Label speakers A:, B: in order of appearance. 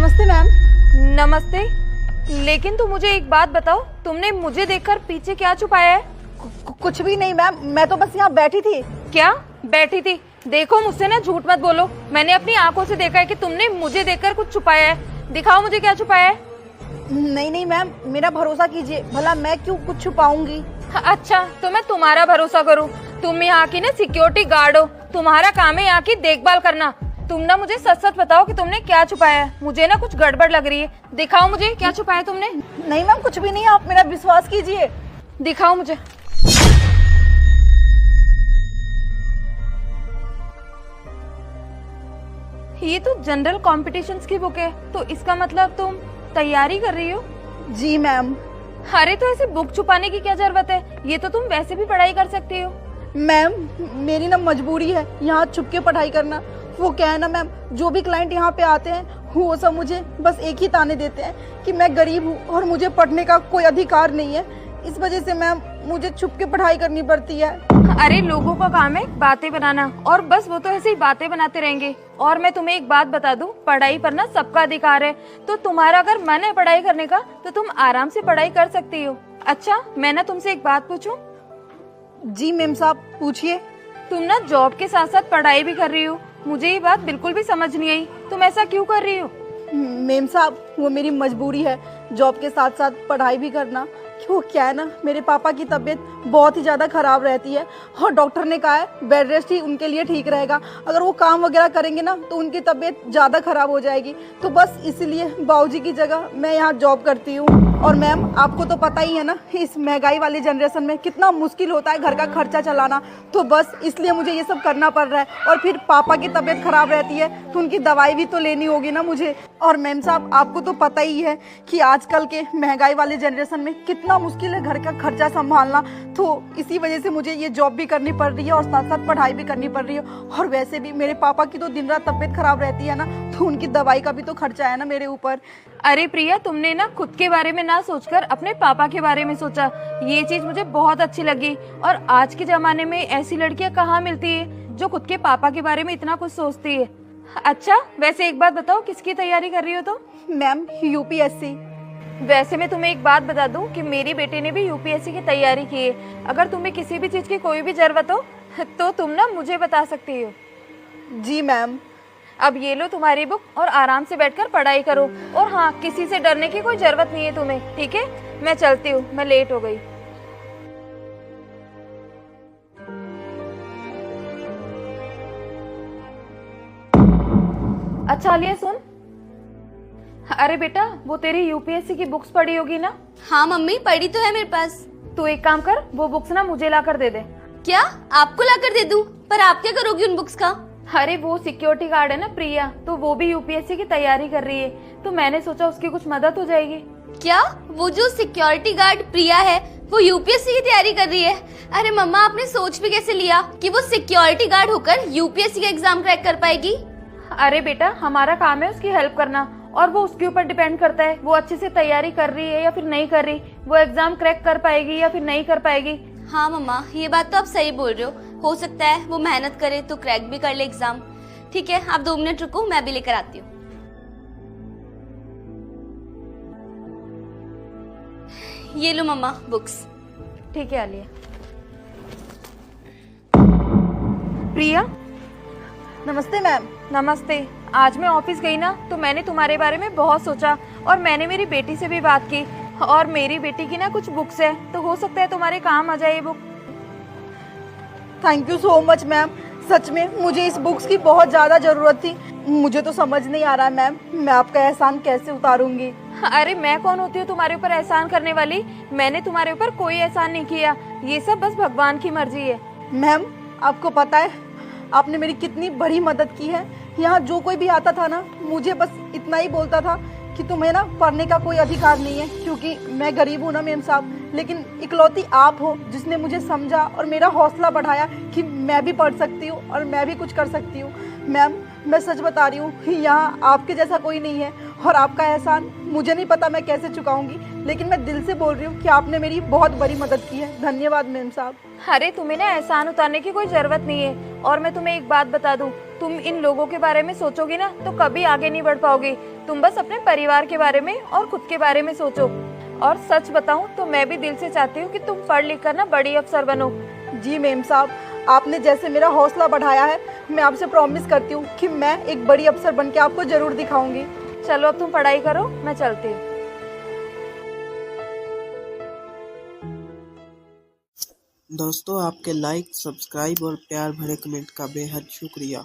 A: नमस्ते मैम।
B: नमस्ते। लेकिन तुम मुझे एक बात बताओ, तुमने मुझे देखकर पीछे क्या छुपाया है?
A: कुछ भी नहीं मैम, मैं तो बस यहाँ बैठी थी।
B: क्या बैठी थी? देखो मुझसे ना झूठ मत बोलो, मैंने अपनी आंखों से देखा है कि तुमने मुझे देखकर कुछ छुपाया है। दिखाओ मुझे क्या छुपाया है।
A: नहीं नहीं मैम, मेरा भरोसा कीजिए, भला मैं क्यों कुछ छुपाऊंगी।
B: अच्छा, तो मैं तुम्हारा भरोसा करूं? तुम यहाँ की ना सिक्योरिटी गार्ड हो, तुम्हारा काम है यहाँ की देखभाल करना। तुम ना मुझे सच सच बताओ कि तुमने क्या छुपाया है। मुझे ना कुछ गड़बड़ लग रही है। दिखाओ मुझे क्या छुपाया तुमने।
A: नहीं मैम, कुछ भी नहीं, आप मेरा विश्वास कीजिए।
B: दिखाओ मुझे। ये तो जनरल कॉम्पिटिशन्स की बुक है, तो इसका मतलब तुम तैयारी कर रही हो?
A: जी मैम।
B: अरे तो ऐसे बुक छुपाने की क्या जरूरत है, ये तो तुम वैसे भी पढ़ाई कर सकती हो।
A: मैम मेरी ना मजबूरी है यहाँ छुप के पढ़ाई करना। वो क्या है ना मैम, जो भी क्लाइंट यहाँ पे आते हैं वो सब मुझे बस एक ही ताने देते हैं कि मैं गरीब हूँ और मुझे पढ़ने का कोई अधिकार नहीं है। इस वजह से मैम मुझे छुप के पढ़ाई करनी पड़ती है।
B: अरे लोगों का काम है बातें बनाना, और बस वो तो ऐसे ही बातें बनाते रहेंगे। और मैं तुम्हें एक बात बता दूं, पढ़ाई पर ना सबका अधिकार है। तो तुम्हारा अगर मन है पढ़ाई करने का तो तुम आराम से पढ़ाई कर सकती हो। अच्छा, मैं ना तुमसे एक बात पूछूं?
A: जी मैम साहब, पूछिए।
B: तुम ना जॉब के साथ साथ पढ़ाई भी कर रही हो, मुझे ये बात बिल्कुल भी समझ नहीं आई। तुम ऐसा क्यों कर रही हो?
A: मैम साहब, वो मेरी मजबूरी है, जॉब के साथ साथ पढ़ाई भी करना। क्यों क्या है ना, मेरे पापा की तबीयत बहुत ही ज़्यादा ख़राब रहती है और डॉक्टर ने कहा है बेड रेस्ट ही उनके लिए ठीक रहेगा। अगर वो काम वगैरह करेंगे ना तो उनकी तबीयत ज़्यादा ख़राब हो जाएगी। तो बस इसलिए बाबूजी की जगह मैं यहाँ जॉब करती हूँ। और मैम आपको तो पता ही है ना, इस महंगाई वाले जनरेशन में कितना मुश्किल होता है घर का खर्चा चलाना। तो बस इसलिए मुझे ये सब करना पड़ रहा है। और फिर पापा की तबीयत ख़राब रहती है तो उनकी दवाई भी तो लेनी होगी ना मुझे। और मैम साहब आपको तो पता ही है कि आजकल के महंगाई वाले जनरेशन में कितना मुश्किल है घर का खर्चा संभालना। तो इसी वजह से मुझे ये जॉब भी करनी पड़ रही है और साथ साथ पढ़ाई भी करनी पड़ रही है। और वैसे भी मेरे पापा की तो दिन रात तबीयत खराब रहती है ना, तो उनकी दवाई का भी तो खर्चा है ना मेरे ऊपर।
B: अरे प्रिया, तुमने ना खुद के बारे में ना सोचकर अपने पापा के बारे में सोचा, ये चीज मुझे बहुत अच्छी लगी। और आज के जमाने में ऐसी लड़कियां कहाँ मिलती है जो खुद के पापा के बारे में इतना कुछ सोचती है। अच्छा, वैसे एक बात बताओ, किसकी तैयारी कर रही हो तुम?
A: Ma'am UPSC.
B: वैसे मैं तुम्हें एक बात बता दूं कि मेरी बेटी ने भी यूपीएससी की तैयारी की है। अगर तुम्हें किसी भी चीज की कोई भी जरूरत हो तो तुम ना मुझे बता सकती हो।
A: जी मैम।
B: अब ये लो तुम्हारी बुक और आराम से बैठकर पढ़ाई करो। और हाँ, किसी से डरने की कोई जरूरत नहीं है तुम्हें, ठीक है? मैं चलती हूँ, मैं लेट हो गई। अच्छा आलिया सुन। अरे बेटा, वो तेरी यूपीएससी की बुक्स पढ़ी होगी ना?
C: हाँ मम्मी, पढ़ी तो है मेरे पास।
B: तू एक काम कर, वो बुक्स ना मुझे ला कर दे दे।
C: क्या आपको लाकर दे दूं? पर आप क्या करोगी उन बुक्स का?
B: अरे वो सिक्योरिटी गार्ड है ना प्रिया, तो वो भी यूपीएससी की तैयारी कर रही है, तो मैंने सोचा उसकी कुछ मदद हो जाएगी।
C: क्या वो जो सिक्योरिटी गार्ड प्रिया है वो यूपीएससी की तैयारी कर रही है? अरे मम्मा, आपने सोच भी कैसे लिया कि वो सिक्योरिटी गार्ड होकर यूपीएससी का एग्जाम क्रैक कर पाएगी?
B: अरे बेटा, हमारा काम है उसकी हेल्प करना, और वो उसके ऊपर डिपेंड करता है वो अच्छे से तैयारी कर रही है या फिर नहीं कर रही, वो एग्जाम क्रैक कर पाएगी या फिर नहीं कर पाएगी।
C: हाँ मम्मा, ये बात तो आप सही बोल रहे हो सकता है वो मेहनत करे तो क्रैक भी कर ले एग्जाम। ठीक है, आप 2 मिनट रुको, मैं भी लेकर आती हूँ। ये लो मम्मा बुक्स।
B: ठीक है आलिया। प्रिया।
A: नमस्ते मैम।
B: नमस्ते। आज मैं ऑफिस गई ना तो मैंने तुम्हारे बारे में बहुत सोचा, और मैंने मेरी बेटी से भी बात की, और मेरी बेटी की ना कुछ बुक्स है, तो हो सकता है तुम्हारे काम आ जाए ये book.
A: Thank you so much ma'am, सच में मुझे इस बुक्स की बहुत ज़्यादा ज़रूरत थी। मुझे तो समझ नहीं आ रहा मैम, मैं आपका एहसान कैसे उतारूंगी।
B: अरे मैं कौन होती हूँ तुम्हारे ऊपर एहसान करने वाली? मैंने तुम्हारे ऊपर कोई एहसान नहीं किया, ये सब बस भगवान की मर्जी है।
A: मैम आपको पता है आपने मेरी कितनी बड़ी मदद की है। यहाँ जो कोई भी आता था ना, मुझे बस इतना ही बोलता था कि तुम्हें ना पढ़ने का कोई अधिकार नहीं है, क्योंकि मैं गरीब हूँ ना मैम साहब। लेकिन इकलौती आप हो जिसने मुझे समझा और मेरा हौसला बढ़ाया कि मैं भी पढ़ सकती हूँ और मैं भी कुछ कर सकती हूँ। मैम, मैं सच बता रही हूँ, यहाँ आपके जैसा कोई नहीं है और आपका एहसान मुझे नहीं पता मैं कैसे चुकाऊंगी, लेकिन मैं दिल से बोल रही हूँ कि आपने मेरी बहुत बड़ी मदद की है। धन्यवाद मैम साहब।
B: अरे तुम्हें ना एहसान उतारने की कोई जरूरत नहीं है। और मैं तुम्हें एक बात बता दूं, तुम इन लोगों के बारे में सोचोगी ना तो कभी आगे नहीं बढ़ पाओगे। तुम बस अपने परिवार के बारे में और खुद के बारे में सोचो। और सच बताऊं तो मैं भी दिल से चाहती हूँ कि तुम पढ़ लिख कर ना बड़ी अफसर बनो।
A: जी मैम साहब, आपने जैसे मेरा हौसला बढ़ाया है, मैं आपसे प्रॉमिस करती हूँ कि मैं एक बड़ी अफसर बन के आपको जरूर दिखाऊंगी।
B: चलो अब तुम पढ़ाई करो, मैं चलती हूँ।
D: दोस्तों, आपके लाइक, सब्सक्राइब और प्यार भरे कमेंट का बेहद शुक्रिया।